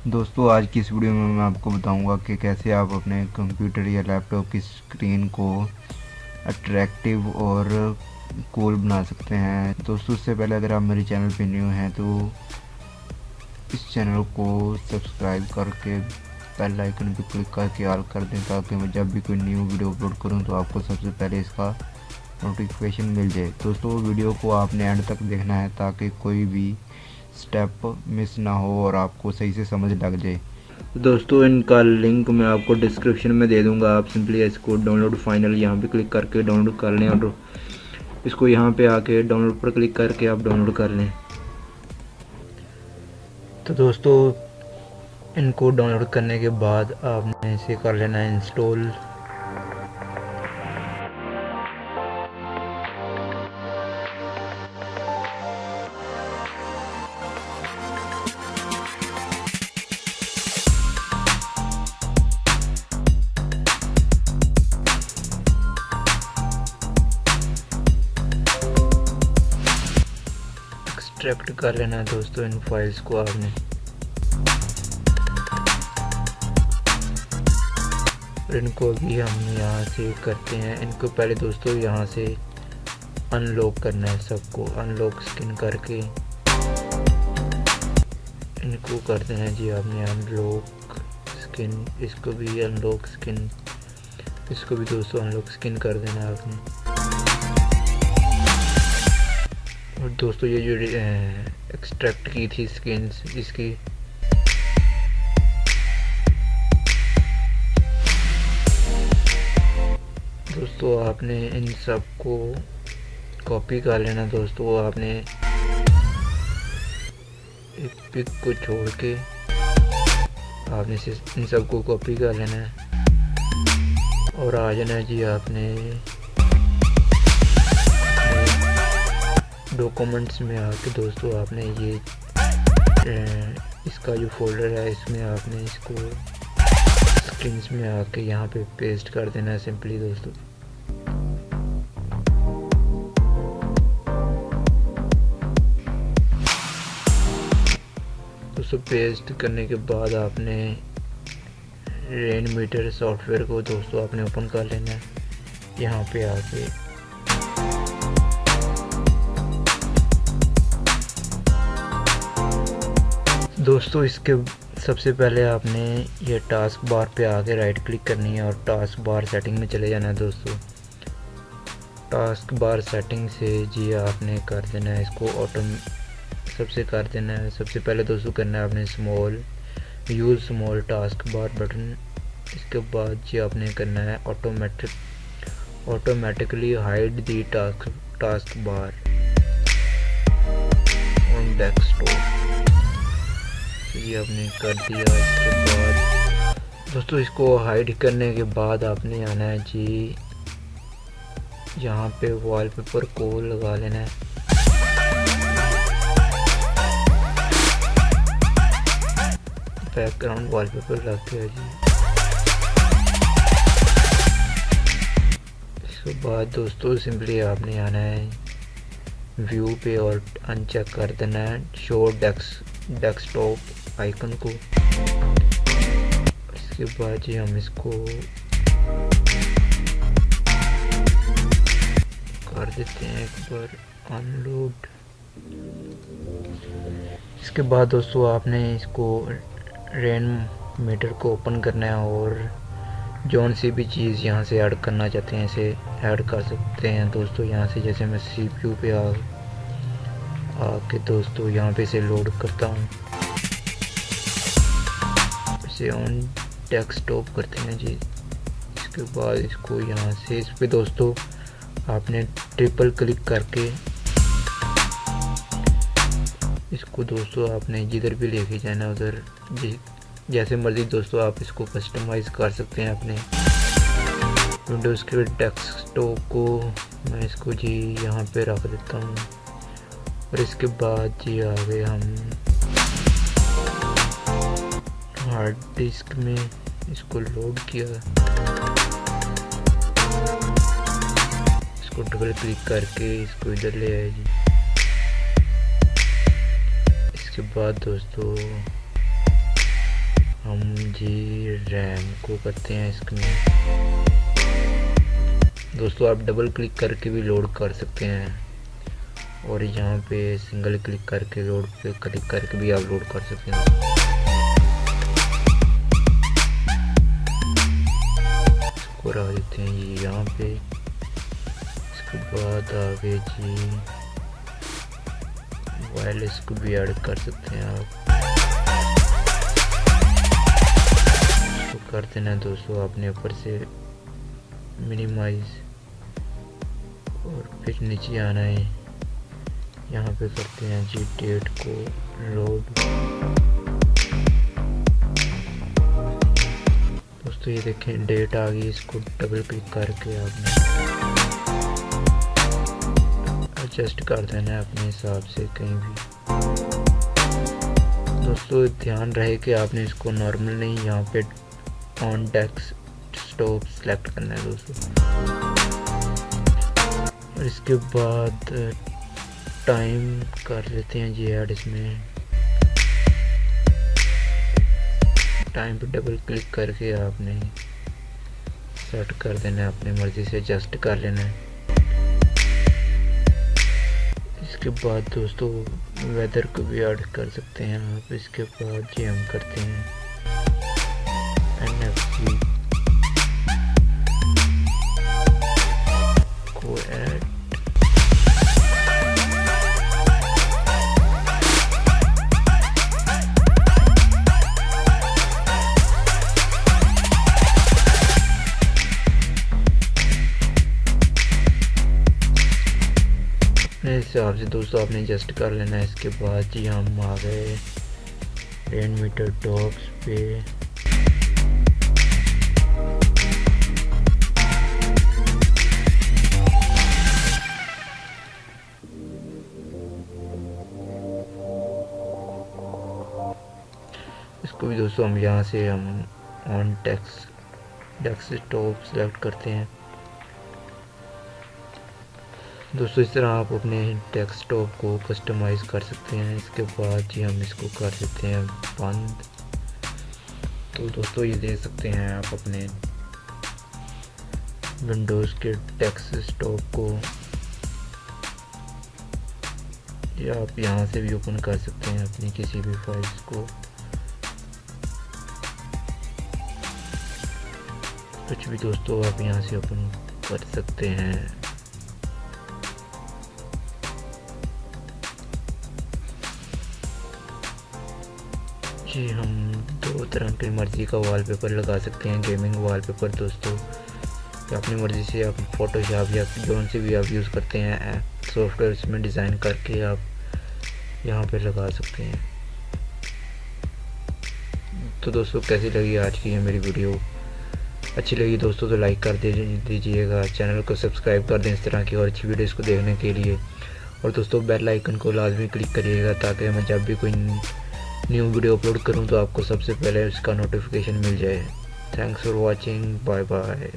दोस्तों आज की इस वीडियो में मैं आपको बताऊंगा कि कैसे आप अपने कंप्यूटर या लैपटॉप की स्क्रीन को अट्रैक्टिव और कूल बना सकते हैं। दोस्तों उससे पहले अगर आप मेरे चैनल पे न्यू हैं तो इस चैनल को सब्सक्राइब करके बेल आइकन पर क्लिक करके ऑल कर दें, ताकि मैं जब भी कोई न्यू वीडियो अपलोड करूं तो आपको सबसे पहले इसका नोटिफिकेशन मिल जाए। दोस्तों वीडियो को आपने एंड तक देखना है ताकि कोई भी स्टेप मिस ना हो और आपको सही से समझ लग जाए। दोस्तों इनका लिंक मैं आपको डिस्क्रिप्शन में दे दूंगा। आप सिंपली इसको डाउनलोड फाइनल यहाँ पे क्लिक करके डाउनलोड कर लें और इसको यहाँ पे आके डाउनलोड पर क्लिक करके आप डाउनलोड कर लें। तो दोस्तों इनको डाउनलोड करने के बाद आपने इसे कर लेना है इंस्टॉल। एक्सट्रैक्ट कर लेना है दोस्तों इन फाइल्स को आपने, और इनको अभी हम यहाँ से करते हैं। इनको पहले दोस्तों यहाँ से अनलॉक करना है, सबको अनलॉक स्किन करके इनको कर देना है जी आपने अनलॉक स्किन। इसको भी अनलॉक स्किन, इसको भी दोस्तों अनलॉक स्किन कर देना है आपने। और दोस्तों ये जो एक्सट्रैक्ट की थी स्किन इसकी दोस्तों आपने इन सब को कॉपी कर लेना। दोस्तों आपने एक पिक को छोड़ के आपने इन सब को कॉपी कर लेना है और आ जाना जी आपने डॉक्यूमेंट्स में आके दोस्तों आपने ये इसका जो फोल्डर है इसमें आपने इसको स्क्रीन्स में आके यहाँ पे पेस्ट कर देना है सिंपली दोस्तों। दोस्तों पेस्ट करने के बाद आपने रेनमीटर सॉफ्टवेयर को दोस्तों आपने ओपन कर लेना है यहाँ पे आके। दोस्तों इसके सबसे पहले आपने ये टास्क बार पे आके राइट क्लिक करनी है और टास्क बार सेटिंग में चले जाना है दोस्तों। टास्क बार सेटिंग से जी आपने कर देना है इसको सबसे कर देना है। सबसे पहले दोस्तों करना है आपने use small task bar button. इसके बाद जी आपने करना है automatically hide the task bar on desktop. ये आपने कर दिया। इसके बाद दोस्तों इसको हाइड करने के बाद आपने आना है जी यहाँ पे वॉलपेपर को लगा लेना है। बैकग्राउंड वॉलपेपर लग गया जी। इसके बाद दोस्तों सिंपली आपने आना है व्यू पे और अनचेक कर देना है शो डेस्कटॉप आइकन को। इसके बाद जी हम इसको कर देते हैं एक बार अनलोड। इसके बाद दोस्तों आपने इसको रेनमीटर को ओपन करना है और जौन सी भी चीज़ यहाँ से ऐड करना चाहते हैं इसे ऐड कर सकते हैं दोस्तों। यहाँ से जैसे मैं CPU पे आके दोस्तों यहाँ पे इसे लोड करता हूँ, इसे ऑन डेस्कटॉप करते हैं जी। इसके बाद इसको यहाँ से इस पे दोस्तों आपने ट्रिपल क्लिक करके इसको दोस्तों आपने जिधर भी लेके जाना उधर जैसे मर्जी दोस्तों आप इसको कस्टमाइज़ कर सकते हैं अपने विंडोज़ के डेस्कटॉप को। मैं इसको जी यहाँ पे रख देता हूँ और इसके बाद जी आगे हम हार्ड डिस्क में इसको लोड किया। इसको डबल क्लिक करके इसको इधर ले आए जी। इसके बाद दोस्तों हम जी रैम को करते हैं इसमें। दोस्तों आप डबल क्लिक करके भी लोड कर सकते हैं और यहाँ पे सिंगल क्लिक करके लोड पे क्लिक करके भी आप लोड कर सकते हैं। इसको रख देते हैं ये यहाँ पे। इसके बाद आगे जी वायरलेस को भी ऐड कर सकते हैं आप। इसको कर देना दोस्तों आपने ऊपर से मिनिमाइज और फिर नीचे आना है। यहाँ पे करते हैं जी डेट को लोड। दोस्तों ये देखें डेट आ गई। इसको डबल क्लिक करके आपने एडजस्ट कर देना है अपने हिसाब से कहीं भी। दोस्तों ध्यान रहे कि आपने इसको नॉर्मल नहीं, यहाँ पे ऑन डेस्कटॉप सेलेक्ट करना है दोस्तों। और इसके बाद टाइम कर लेते हैं जी ऐड। इसमें टाइम पे डबल क्लिक करके आपने सेट कर देना है, अपनी मर्ज़ी से एडजस्ट कर लेना है। इसके बाद दोस्तों वेदर को भी ऐड कर सकते हैं आप। इसके बाद जी हम करते हैं NFC को ऐड। इस हिसाब से दोस्तों आपने एडजस्ट कर लेना है। इसके बाद जी हम आ गए रेनमीटर टॉप्स पे। इसको भी दोस्तों हम यहाँ से हम ऑन डेस्कटॉप सेलेक्ट करते हैं। दोस्तों इस तरह आप अपने डेस्कटॉप को कस्टमाइज़ कर सकते हैं। इसके बाद जी हम इसको कर देते हैं बंद। तो दोस्तों ये देख सकते हैं आप अपने विंडोज़ के डेस्कटॉप को, या आप यहाँ से भी ओपन कर सकते हैं अपनी किसी भी फाइल्स को। कुछ भी दोस्तों आप यहाँ से ओपन कर सकते हैं। जी हम दो तरह की मर्ज़ी का वॉलपेपर लगा सकते हैं। गेमिंग वॉलपेपर दोस्तों या अपनी मर्ज़ी से आप फोटोशॉप या जो से भी आप यूज़ करते हैं सॉफ्टवेयर इसमें डिज़ाइन करके आप यहाँ पे लगा सकते हैं। तो दोस्तों कैसी लगी आज की ये मेरी वीडियो? अच्छी लगी दोस्तों तो लाइक कर दीजिएगा, चैनल को सब्सक्राइब कर दें इस तरह की और अच्छी वीडियोज़ को देखने के लिए। और दोस्तों बेल आइकन को लाजमी क्लिक करिएगा ताकि मैं जब भी कोई न्यू वीडियो अपलोड करूं तो आपको सबसे पहले उसका नोटिफिकेशन मिल जाए। Thanks for watching, bye bye.